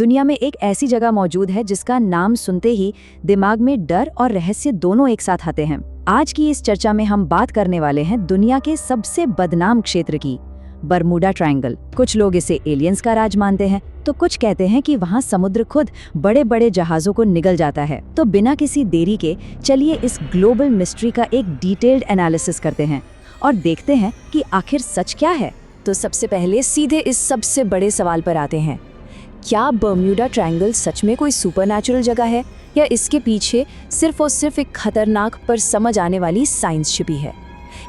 दुनिया में एक ऐसी जगह मौजूद है जिसका नाम सुनते ही दिमाग में डर और रहस्य दोनों एक साथ आते हैं। आज की इस चर्चा में हम बात करने वाले हैं दुनिया के सबसे बदनाम क्षेत्र की, बरमूडा ट्रायंगल। कुछ लोग इसे एलियंस का राज मानते हैं, तो कुछ कहते हैं कि वहाँ समुद्र खुद बड़े बड़े जहाजों को निगल जाता है। तो बिना किसी देरी के चलिए इस ग्लोबल मिस्ट्री का एक डिटेल्ड एनालिसिस करते हैं और देखते हैं कि आखिर सच क्या है। तो सबसे पहले सीधे इस सबसे बड़े सवाल पर आते हैं, क्या बरमूडा ट्रायंगल सच में कोई सुपरनैचुरल जगह है या इसके पीछे सिर्फ और सिर्फ एक खतरनाक पर समझ आने वाली साइंस छिपी है?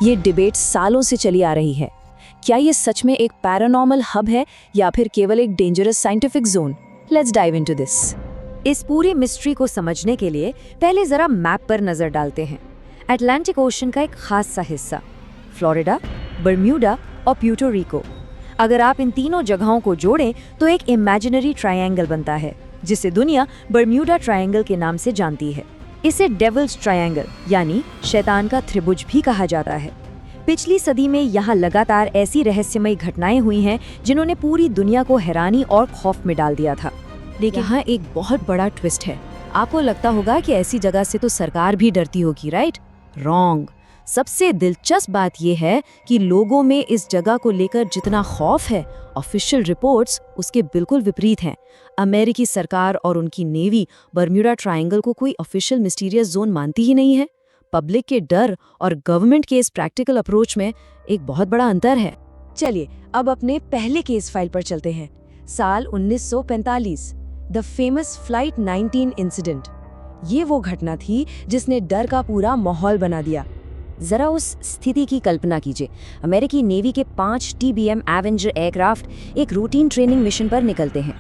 ये डिबेट सालों से चली आ रही है। क्या ये सच में एक पैरानॉर्मल हब है या फिर केवल एक dangerous scientific zone? Let's dive into this. इस पूरी मिस्ट्री को समझने के लिए पहले जरा मैप पर नजर डालते हैं। अटलांटिक ओशन का एक खास सा हिस्सा, फ्लोरिडा, बरमूडा और प्यूर्टो रिको। अगर आप इन तीनों जगहों को जोड़ें तो एक इमेजिनरी ट्रायंगल बनता है जिसे दुनिया बरमूडा ट्रायंगल के नाम से जानती है। इसे डेविल्स ट्रायंगल यानी शैतान का त्रिभुज भी कहा जाता है। पिछली सदी में यहाँ लगातार ऐसी रहस्यमयी घटनाएं हुई हैं जिन्होंने पूरी दुनिया को हैरानी और खौफ में डाल दिया था। लेकिन यहाँ एक बहुत बड़ा ट्विस्ट है। आपको लगता होगा कि ऐसी जगह से तो सरकार भी डरती होगी, राइट? रॉन्ग। सबसे दिलचस्प बात यह है कि लोगों में इस जगह को लेकर जितना खौफ है, ऑफिशियल रिपोर्ट्स उसके बिल्कुल विपरीत हैं। अमेरिकी सरकार और उनकी नेवी बरमूडा ट्रायंगल को कोई ऑफिशियल मिस्टीरियस जोन मानती ही नहीं है। पब्लिक के डर और गवर्नमेंट के इस प्रैक्टिकल अप्रोच में एक बहुत बड़ा अंतर है। चलिए अब अपने पहले केस फाइल पर चलते हैं। साल 1945, द फेमस फ्लाइट 19 इंसिडेंट। ये वो घटना थी जिसने डर का पूरा माहौल बना दिया। जरा उस स्थिति की कल्पना कीजिए। अमेरिकी नेवी के 5 TBM एवेंजर एयरक्राफ्ट एक रूटीन ट्रेनिंग मिशन पर निकलते हैं।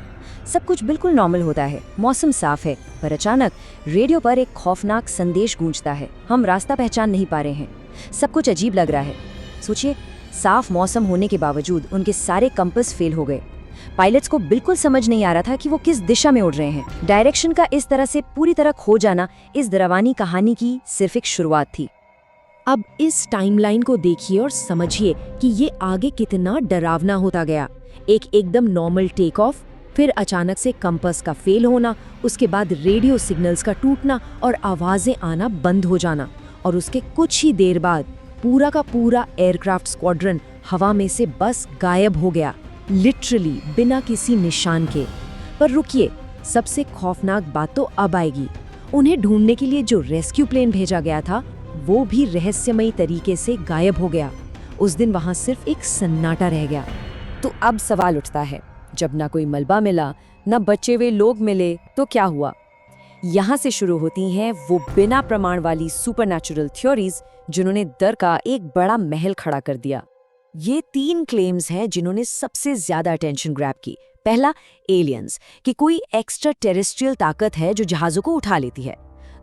सब कुछ बिल्कुल नॉर्मल होता है, मौसम साफ है, पर अचानक रेडियो पर एक खौफनाक संदेश गूंजता है। हम रास्ता पहचान नहीं पा रहे हैं, सब कुछ अजीब लग रहा है। सोचिए, साफ मौसम होने के बावजूद उनके सारे कंपास फेल हो गए। पायलट्स को बिल्कुल समझ नहीं आ रहा था कि वो किस दिशा में उड़ रहे हैं। डायरेक्शन का इस तरह से पूरी तरह खो जाना इस डरावनी कहानी की सिर्फ एक शुरुआत थी। अब इस टाइमलाइन को देखिए और समझिए कि ये आगे कितना डरावना होता गया। एकदम नॉर्मल टेक ऑफ, फिर अचानक से कंपास का फेल होना, उसके बाद रेडियो सिग्नल्स का टूटना और आवाजें आना बंद हो जाना, और उसके कुछ ही देर बाद पूरा का पूरा एयरक्राफ्ट स्क्वाड्रन हवा में से बस गायब हो गया, लिटरली बिना किसी निशान के। पर रुकिए, सबसे खौफनाक बात तो अब आएगी। उन्हें ढूंढने के लिए जो रेस्क्यू प्लेन भेजा गया था वो भी रहस्यमयी तरीके से गायब हो गया। उस दिन वहां सिर्फ एक सन्नाटा रह गया। तो अब सवाल उठता है, जब ना कोई मलबा मिला, ना बचे हुए लोग मिले, तो क्या हुआ? यहाँ से शुरू होती हैं वो बिना प्रमाण वाली सुपरनैचुरल थ्योरीज जिन्होंने डर का एक बड़ा महल खड़ा कर दिया। ये 3 क्लेम्स हैं जिन्होंने सबसे ज्यादा अटेंशन ग्रैब की। पहला, एलियंस, कि कोई एक्स्ट्रा टेरेस्ट्रियल ताकत है जो जहाजों को उठा लेती है।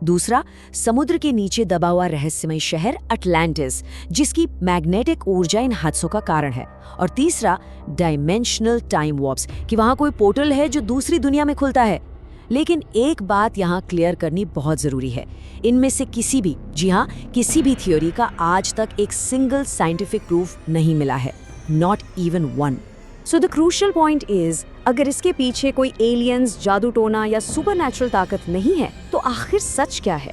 दूसरा, समुद्र के नीचे दबा हुआ रहस्यमय शहर अटलांटिस, जिसकी मैग्नेटिक ऊर्जा इन हादसों का कारण है। और तीसरा, डायमेंशनल टाइम वॉर्प्स, कि वहां कोई पोर्टल है जो दूसरी दुनिया में खुलता है। लेकिन एक बात यहाँ क्लियर करनी बहुत जरूरी है, इनमें से किसी भी, जी हाँ, किसी भी थ्योरी का आज तक एक सिंगल साइंटिफिक प्रूफ नहीं मिला है, not even one. So the crucial point is, अगर इसके पीछे कोई एलियंस, जादू टोना या सुपरनैचुरल ताकत नहीं है तो आखिर सच क्या है?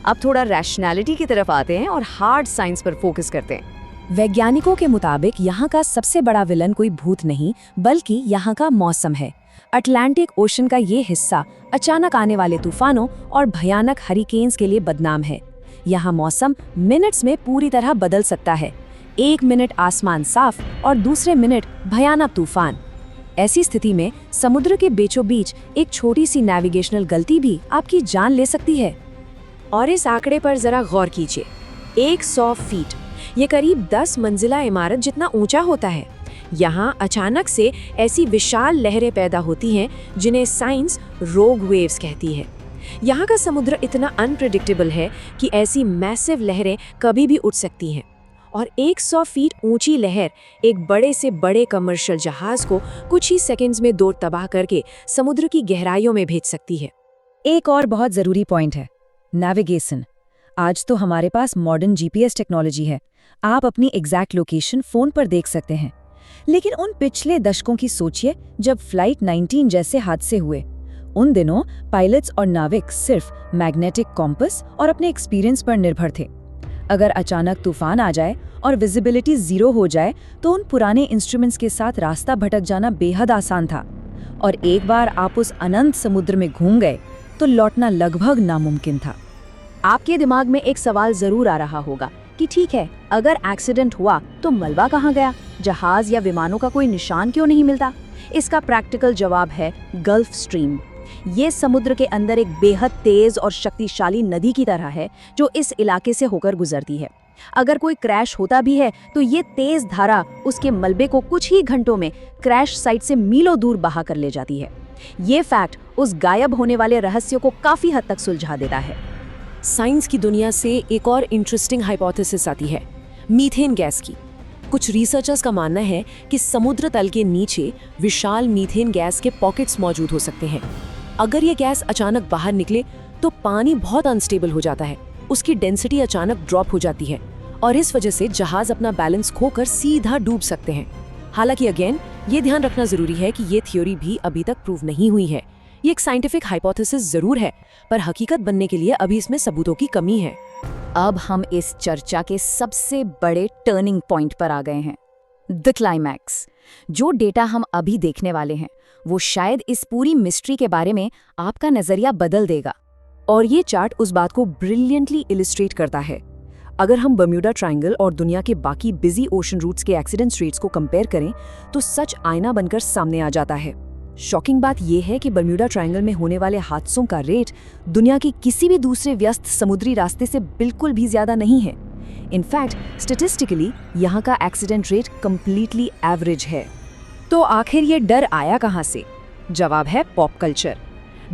अब थोड़ा रैशनैलिटी की तरफ आते हैं और हार्ड साइंस पर फोकस करते हैं। वैज्ञानिकों के मुताबिक यहाँ का सबसे बड़ा विलन कोई भूत नहीं बल्कि यहाँ का मौसम है। अटलांटिक ओशन का ये हिस्सा अचानक आने वाले तूफानों और भयानक हरिकेन्स के लिए बदनाम है। यहाँ मौसम मिनट्स में पूरी तरह बदल सकता है। एक मिनट आसमान साफ और दूसरे मिनट भयानक तूफान। ऐसी स्थिति में समुद्र के बीचों बीच एक छोटी सी नेविगेशनल गलती भी आपकी जान ले सकती है। और इस आंकड़े पर जरा गौर कीजिए, 100 फीट, ये करीब 10 मंजिला इमारत जितना ऊंचा होता है। यहाँ अचानक से ऐसी विशाल लहरें पैदा होती हैं जिन्हें साइंस रोग वेव्स कहती है। यहाँ का समुद्र इतना अनप्रेडिक्टेबल है कि ऐसी मैसिव लहरें कभी भी उठ सकती हैं। और 100 फीट ऊंची लहर एक बड़े से बड़े कमर्शियल जहाज को कुछ ही सेकंड्स में दौड़ तबाह करके समुद्र की गहराइयों में भेज सकती है। एक और बहुत जरूरी पॉइंट है, नेविगेशन। आज तो हमारे पास मॉडर्न GPS टेक्नोलॉजी है, आप अपनी एग्जैक्ट लोकेशन फोन पर देख सकते हैं। लेकिन उन पिछले दशकों की सोचिए जब फ्लाइट 19 जैसे हादसे हुए। उन दिनों पायलट्स और नाविक सिर्फ मैग्नेटिक कॉम्पस और अपने एक्सपीरियंस पर निर्भर थे। अगर अचानक तूफान आ जाए और विजिबिलिटी 0 हो जाए तो उन पुराने इंस्ट्रूमेंट्स के साथ रास्ता भटक जाना बेहद आसान था। और एक बार आप उस अनंत समुद्र में घूम गए तो लौटना लगभग नामुमकिन था। आपके दिमाग में एक सवाल जरूर आ रहा होगा कि ठीक है, अगर एक्सीडेंट हुआ तो मलबा कहाँ गया, जहाज या विमानों का कोई निशान क्यों नहीं मिलता? इसका प्रैक्टिकल जवाब है गल्फ स्ट्रीम। ये समुद्र के अंदर एक बेहद तेज और शक्तिशाली नदी की तरह है जो इस इलाके से होकर गुजरती है। अगर कोई क्रैश होता भी है तो ये तेज धारा उसके मलबे को कुछ ही घंटों में क्रैश साइट से मीलों दूर बहा कर ले जाती है। ये फैक्ट उस गायब होने वाले रहस्य को काफी हद तक सुलझा देता है। साइंस की दुनिया से एक और इंटरेस्टिंग हाइपोथेसिस आती है, मीथेन गैस की। कुछ रिसर्चर्स का मानना है कि समुद्र तल के नीचे विशाल मीथेन गैस के पॉकेट्स मौजूद हो सकते हैं। अगर ये गैस अचानक बाहर निकले तो पानी बहुत अनस्टेबल हो जाता है, उसकी डेंसिटी अचानक ड्रॉप हो जाती है और इस वजह से जहाज अपना बैलेंस खोकर सीधा डूब सकते हैं। हालांकि अगेन ये ध्यान रखना जरूरी है कि ये थ्योरी भी अभी तक प्रूव नहीं हुई है। ये एक साइंटिफिक हाइपोथेसिस जरूर है, पर हकीकत बनने के लिए अभी इसमें सबूतों की कमी है। अब हम इस चर्चा के सबसे बड़े टर्निंग पॉइंट पर आ गए हैं, द क्लाइमैक्स। जो डेटा हम अभी देखने वाले हैं वो शायद इस पूरी मिस्ट्री के बारे में आपका नजरिया बदल देगा। और ये चार्ट उस बात को ब्रिलियंटली इलिस्ट्रेट करता है। अगर हम बर्म्यूडा ट्रायंगल और दुनिया के बाकी बिजी ओशन रूट्स के एक्सीडेंट रेट्स को कंपेयर करें तो सच आईना बनकर सामने आ जाता है। शॉकिंग बात यह है कि बर्म्यूडा ट्रायंगल में होने वाले हादसों का रेट दुनिया के किसी भी दूसरे व्यस्त समुद्री रास्ते से बिल्कुल भी ज्यादा नहीं है। इनफैक्ट स्टैटिस्टिकली यहाँ का एक्सीडेंट रेट कंप्लीटली एवरेज है। तो आखिर ये डर आया कहाँ से? जवाब है पॉप कल्चर।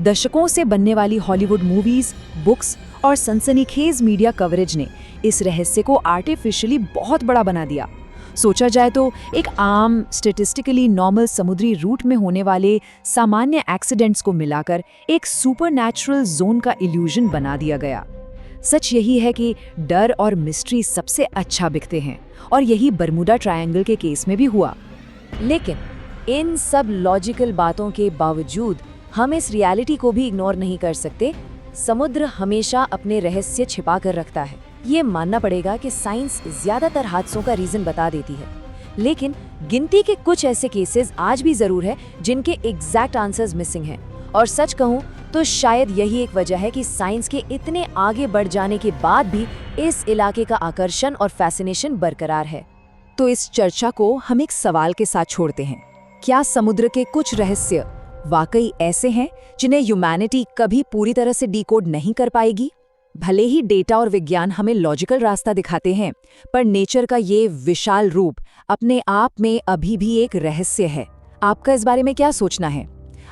दशकों से बनने वाली हॉलीवुड मूवीज, बुक्स और सनसनीखेज मीडिया कवरेज ने इस रहस्य को आर्टिफिशियली बहुत बड़ा बना दिया। सोचा जाए तो एक आम स्टैटिस्टिकली नॉर्मल समुद्री रूट में होने वाले सामान्य एक्सीडेंट्स को मिलाकर एक सुपरनैचुरल जोन का इल्यूजन बना दिया गया। सच यही है कि डर और मिस्ट्री सबसे अच्छा बिकते हैं और यही बर्मुडा ट्रायंगल के केस में भी हुआ। लेकिन इन सब लॉजिकल बातों के बावजूद हम इस रियलिटी को भी इग्नोर नहीं कर सकते। समुद्र हमेशा अपने रहस्य छिपा कर रखता है। ये मानना पड़ेगा कि साइंस ज्यादातर हादसों का रीजन बता देती है, लेकिन गिनती के कुछ ऐसे केसेस आज भी जरूर है जिनके एग्जैक्ट आंसर्स मिसिंग हैं। और सच कहूँ तो शायद यही एक वजह है कि साइंस के इतने आगे बढ़ जाने के बाद भी इस इलाके का आकर्षण और फैसिनेशन बरकरार है। तो इस चर्चा को हम एक सवाल के साथ छोड़ते हैं, क्या समुद्र के कुछ रहस्य वाकई ऐसे हैं जिन्हें ह्यूमैनिटी कभी पूरी तरह से डिकोड नहीं कर पाएगी? भले ही डेटा और विज्ञान हमें लॉजिकल रास्ता दिखाते हैं, पर नेचर का ये विशाल रूप अपने आप में अभी भी एक रहस्य है। आपका इस बारे में क्या सोचना है?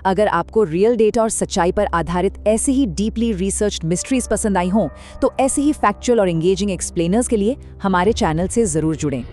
अगर आपको रियल डेटा और सच्चाई पर आधारित ऐसे ही डीपली रिसर्च्ड मिस्ट्रीज पसंद आई हों तो ऐसे ही फैक्चुअल और एंगेजिंग एक्सप्लेनर्स के लिए हमारे चैनल से जरूर जुड़ें।